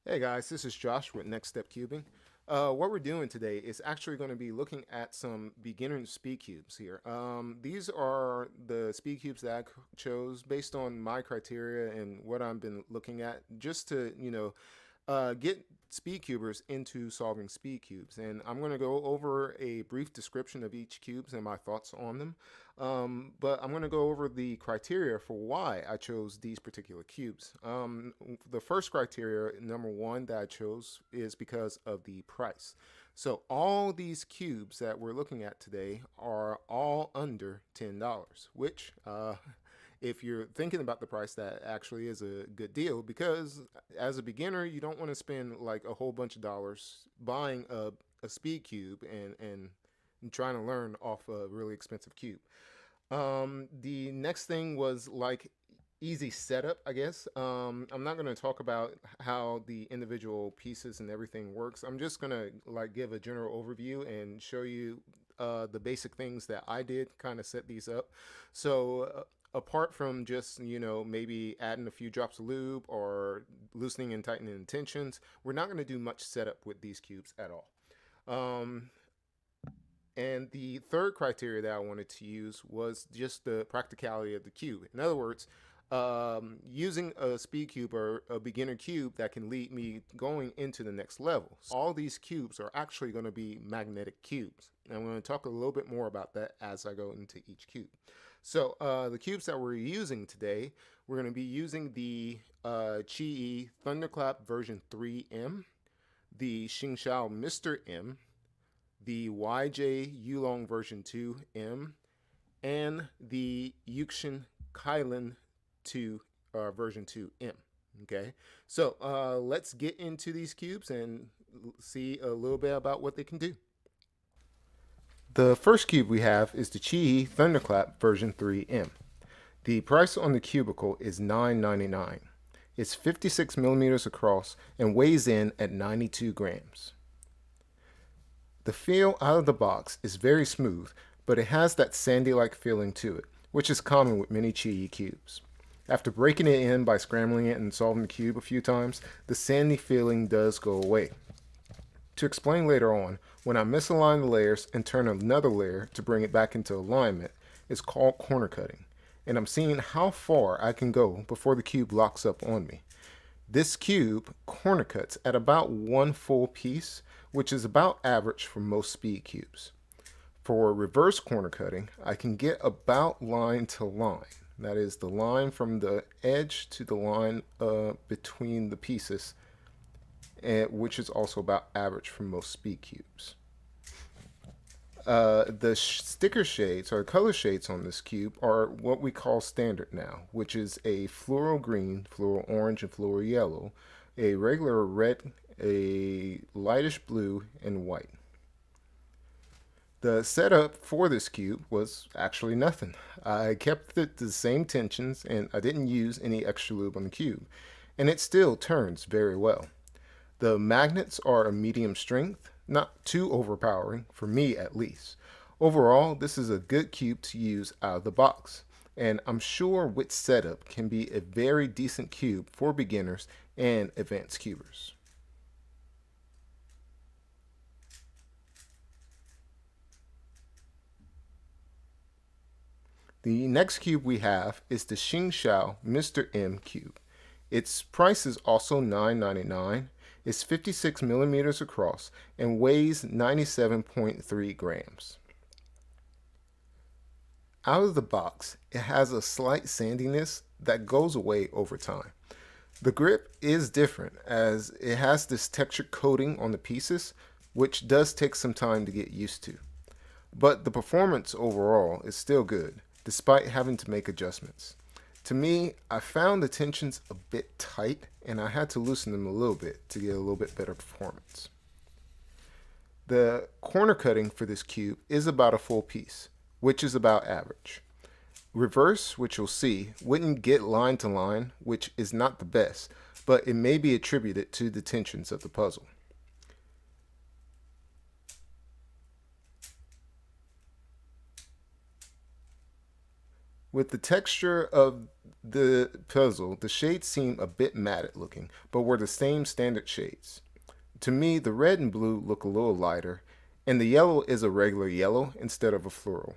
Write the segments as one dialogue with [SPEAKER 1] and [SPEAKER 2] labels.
[SPEAKER 1] Hey guys, this is Josh with Next Step Cubing. What we're doing today is actually going to be looking at some beginner speed cubes here. These are the speed cubes that I chose based on my criteria and what I've been looking at, just to get speed cubers into solving speed cubes. And I'm going to go over a brief description of each cubes and my thoughts on them. But I'm going to go over the criteria for why I chose these particular cubes. The first criteria, number one, that I chose is because of the price. So all these cubes that we're looking at today are all under $10, which if you're thinking about the price, that actually is a good deal, because as a beginner, you don't want to spend like a whole bunch of dollars buying a speed cube and trying to learn off a really expensive cube. The next thing was like easy setup, I guess. I'm not going to talk about how the individual pieces and everything works. I'm just going to like give a general overview and show you the basic things that I did kind of set these up. So apart from just maybe adding a few drops of lube or loosening and tightening the tensions, we're not going to do much setup with these cubes at all. And the third criteria that I wanted to use was just the practicality of the cube. In other words, using a speed cube or a beginner cube that can lead me going into the next level. So all these cubes are actually going to be magnetic cubes. And I'm going to talk a little bit more about that as I go into each cube. So the cubes that we're using today, we're going to be using the Qi Thunderclap version 3M, the Xin Zhao Mr M, the YJ Yulong version 2M, and the Yulong Kylin version 2M. Okay, so let's get into these cubes and see a little bit about what they can do. The first cube we have is the Qi Thunderclap version 3M. The price on the cubicle is $9.99. It's 56 millimeters across and weighs in at 92 grams. The feel out of the box is very smooth, but it has that sandy-like feeling to it, which is common with many Qi cubes. After breaking it in by scrambling it and solving the cube a few times, the sandy feeling does go away. To explain later on, when I misalign the layers and turn another layer to bring it back into alignment, it's called corner cutting, and I'm seeing how far I can go before the cube locks up on me. This cube corner cuts at about one full piece, which is about average for most speed cubes. For reverse corner cutting, I can get about line to line. That is the line from the edge to the line between the pieces, which is also about average for most speed cubes. The sticker shades or color shades on this cube are what we call standard now, which is a fluoro green, fluoro orange, and fluoro yellow, a regular red, a lightish blue, and white. The setup for this cube was actually nothing. I kept it the same tensions and I didn't use any extra lube on the cube, and it still turns very well. The magnets are a medium strength, not too overpowering, for me at least. Overall, this is a good cube to use out of the box, and I'm sure with setup can be a very decent cube for beginners and advanced cubers. The next cube we have is the Xin Zhao Mr M cube. Its price is also $9.99. It's 56 millimeters across and weighs 97.3 grams. Out of the box, it has a slight sandiness that goes away over time. The grip is different as it has this textured coating on the pieces, which does take some time to get used to. But the performance overall is still good, despite having to make adjustments. To me, I found the tensions a bit tight and I had to loosen them a little bit to get a little bit better performance. The corner cutting for this cube is about a full piece, which is about average. Reverse, which you'll see, wouldn't get line to line, which is not the best, but it may be attributed to the tensions of the puzzle. With the texture of the puzzle, the shades seem a bit matted looking, but were the same standard shades. To me, the red and blue look a little lighter, and the yellow is a regular yellow instead of a floral.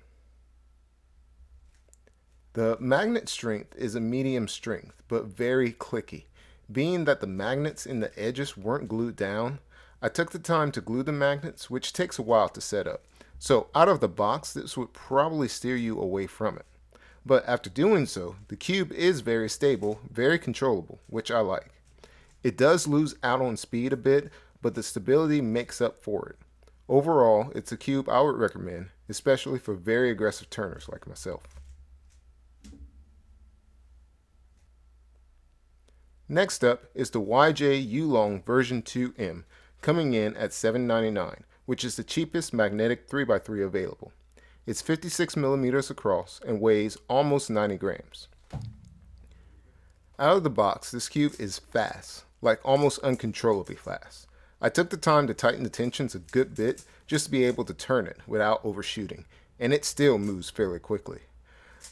[SPEAKER 1] The magnet strength is a medium strength, but very clicky. Being that the magnets in the edges weren't glued down, I took the time to glue the magnets, which takes a while to set up. So out of the box, this would probably steer you away from it. But after doing so, the cube is very stable, very controllable, which I like. It does lose out on speed a bit, but the stability makes up for it. Overall, it's a cube I would recommend, especially for very aggressive turners like myself. Next up is the YJ Yulong version 2M, coming in at $7.99, which is the cheapest magnetic 3x3 available. It's 56 millimeters across and weighs almost 90 grams. Out of the box, this cube is fast, like almost uncontrollably fast. I took the time to tighten the tensions a good bit just to be able to turn it without overshooting, and it still moves fairly quickly.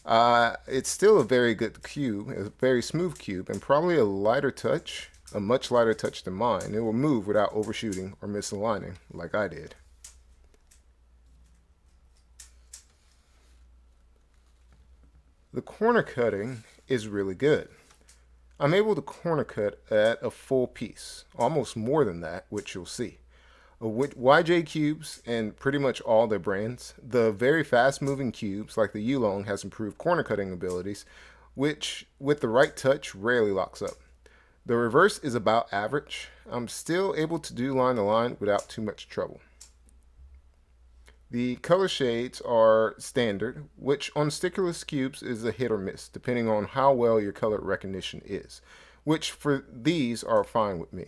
[SPEAKER 1] It's still a very good cube, a very smooth cube, and probably a much lighter touch than mine. It will move without overshooting or misaligning like I did. The corner cutting is really good. I'm able to corner cut at a full piece, almost more than that, which you'll see. With YJ cubes and pretty much all their brands, the very fast moving cubes like the Yulong has improved corner cutting abilities, which with the right touch rarely locks up. The reverse is about average. I'm still able to do line to line without too much trouble. The color shades are standard, which on stickerless cubes is a hit or miss, depending on how well your color recognition is, which for these are fine with me.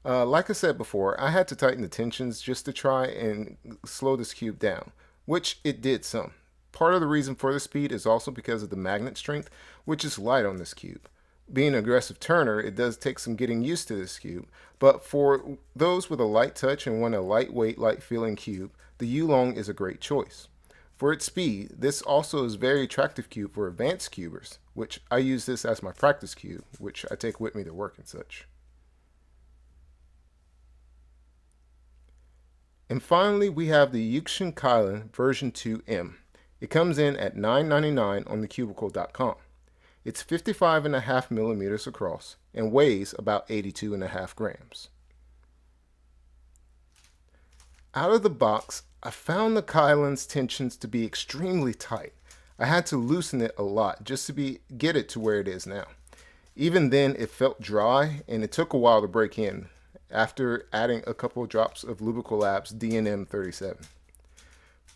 [SPEAKER 1] Like I said before, I had to tighten the tensions just to try and slow this cube down, which it did some. Part of the reason for the speed is also because of the magnet strength, which is light on this cube. Being an aggressive turner, it does take some getting used to this cube, but for those with a light touch and want a lightweight, light feeling cube, the Yulong is a great choice. For its speed, this also is a very attractive cube for advanced cubers, which I use this as my practice cube, which I take with me to work and such. And finally, we have the Yulong Kylin version 2M. It comes in at $9.99 on thecubicle.com. It's 55.5 millimeters across and weighs about 82.5 grams. Out of the box, I found the Kylin's tensions to be extremely tight. I had to loosen it a lot just to get it to where it is now. Even then, it felt dry and it took a while to break in after adding a couple of drops of Lubrical Labs DNM 37.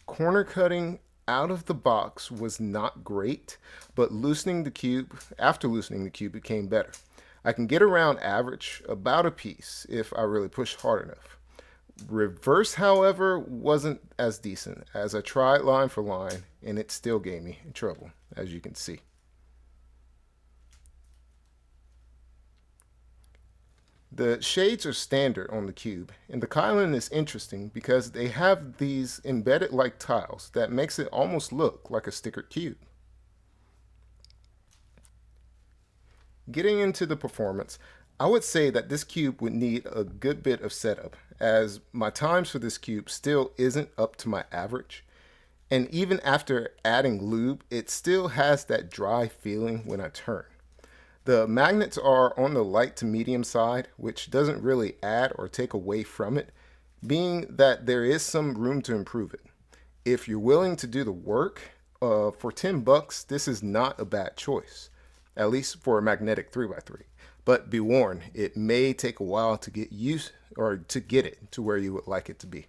[SPEAKER 1] Corner cutting out of the box was not great, but after loosening the cube became better. I can get around average, about a piece, if I really push hard enough. Reverse, however, wasn't as decent, as I tried line for line, and it still gave me trouble, as you can see. The shades are standard on the cube, and the Kylin is interesting because they have these embedded like tiles that makes it almost look like a stickered cube. Getting into the performance, I would say that this cube would need a good bit of setup, as my times for this cube still isn't up to my average. And even after adding lube, it still has that dry feeling when I turn. The magnets are on the light to medium side, which doesn't really add or take away from it, being that there is some room to improve it. If you're willing to do the work, for $10, this is not a bad choice, at least for a magnetic 3x3. But be warned, it may take a while to get used or to get it to where you would like it to be.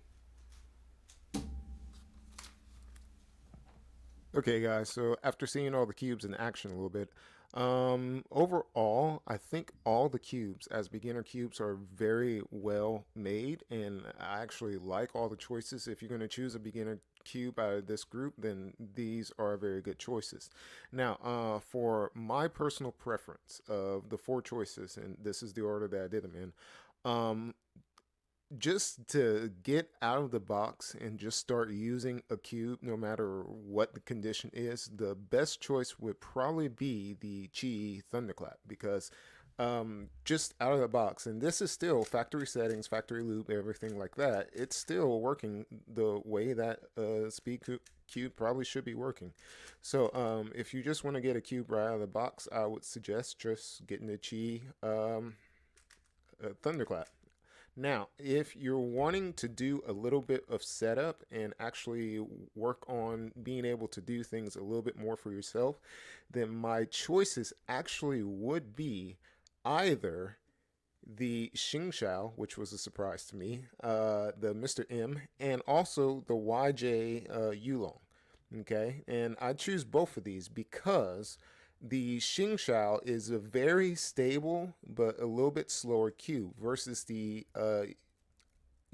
[SPEAKER 1] Okay guys, so after seeing all the cubes in action a little bit, overall, I think all the cubes as beginner cubes are very well made, and I actually like all the choices. If you're going to choose a beginner cube out of this group, then these are very good choices. Now, for my personal preference of the four choices, and this is the order that I did them in, just to get out of the box and just start using a cube, no matter what the condition is, the best choice would probably be the Qi Thunderclap, because just out of the box, and this is still factory settings, factory loop, everything like that, it's still working the way that cube probably should be working. So if you just want to get a cube right out of the box, I would suggest just getting the Qi Thunderclap. Now, if you're wanting to do a little bit of setup and actually work on being able to do things a little bit more for yourself, then my choices actually would be either the Xin Zhao, which was a surprise to me, the Mr M, and also the YJ Yulong. Okay, and I choose both of these because the Xin Zhao is a very stable but a little bit slower cube versus the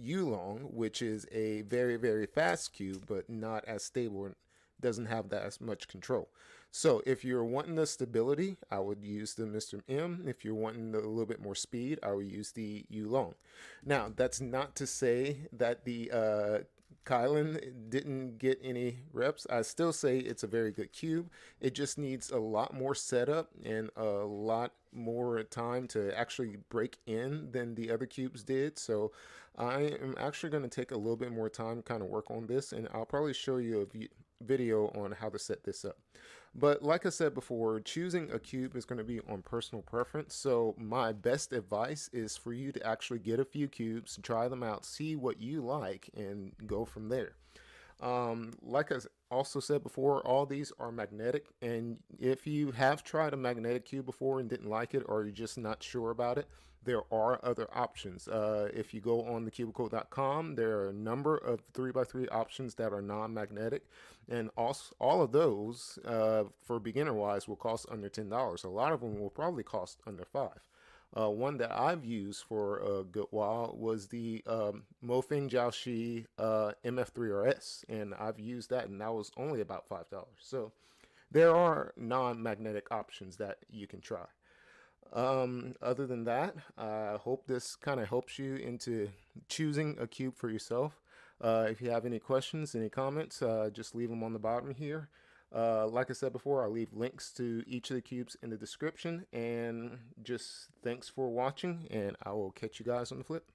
[SPEAKER 1] Yulong, which is a very, very fast cube but not as stable and doesn't have that as much control. So if you're wanting the stability, I would use the Mr. M. If you're wanting a little bit more speed, I would use the Yulong. Now, that's not to say that the Kylin didn't get any reps. I still say it's a very good cube. It just needs a lot more setup and a lot more time to actually break in than the other cubes did. So I am actually going to take a little bit more time, kind of work on this, and I'll probably show you a video on how to set this up. But like I said before, choosing a cube is going to be on personal preference. So my best advice is for you to actually get a few cubes, try them out, see what you like, and go from there. Like I also said before, all these are magnetic, and if you have tried a magnetic cube before and didn't like it, or you're just not sure about it, there are other options. If you go on thecubicle.com, there are a number of 3x3 options that are non-magnetic, and also all of those for beginner wise will cost under $10. A lot of them will probably cost under 5. One that I've used for a good while was the Mofeng Jiaoshi MF3RS, and I've used that, and that was only about $5. So there are non-magnetic options that you can try. Other than that, I hope this kind of helps you into choosing a cube for yourself. If you have any questions, any comments, just leave them on the bottom here. Like I said before, I'll leave links to each of the cubes in the description. And just thanks for watching, and I will catch you guys on the flip.